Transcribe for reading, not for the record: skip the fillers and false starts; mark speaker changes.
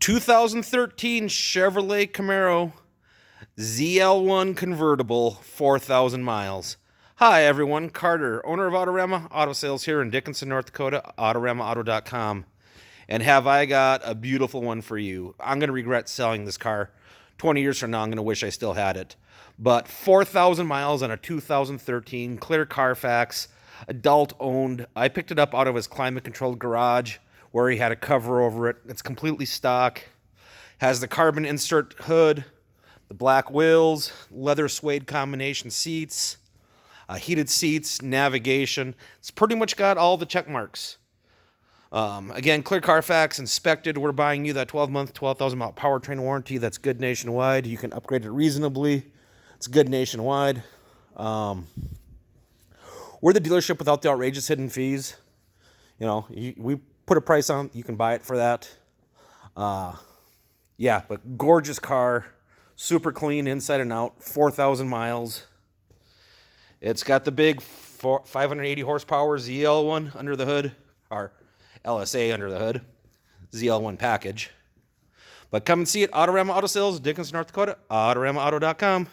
Speaker 1: 2013 Chevrolet Camaro ZL1 convertible, 4,000 miles. Hi everyone, Carter, owner of Autorama Auto Sales here in Dickinson, North Dakota, AutoramaAuto.com. And have I got a beautiful one for you. I'm going to regret selling this car. 20 years from now, I'm going to wish I still had it. But 4,000 miles on a 2013 clear Carfax, adult owned. I picked it up out of his climate-controlled garage where he had a cover over it. It's completely stock. Has the carbon insert hood, the black wheels, leather suede combination seats, heated seats, navigation. It's pretty much got all the check marks. Again, clear Carfax, inspected. We're buying you that 12-month, 12,000 mile powertrain warranty. That's good nationwide. You can upgrade it reasonably. It's good nationwide. We're the dealership without the outrageous hidden fees. You know, we put a price on, you can buy it for that. Yeah, but gorgeous car. Super clean inside and out. 4,000 miles. It's got the big 580 horsepower ZL1 under the hood, or LSA under the hood, ZL1 package. But come and see it, Autorama Auto Sales, Dickinson, North Dakota, AutoramaAuto.com.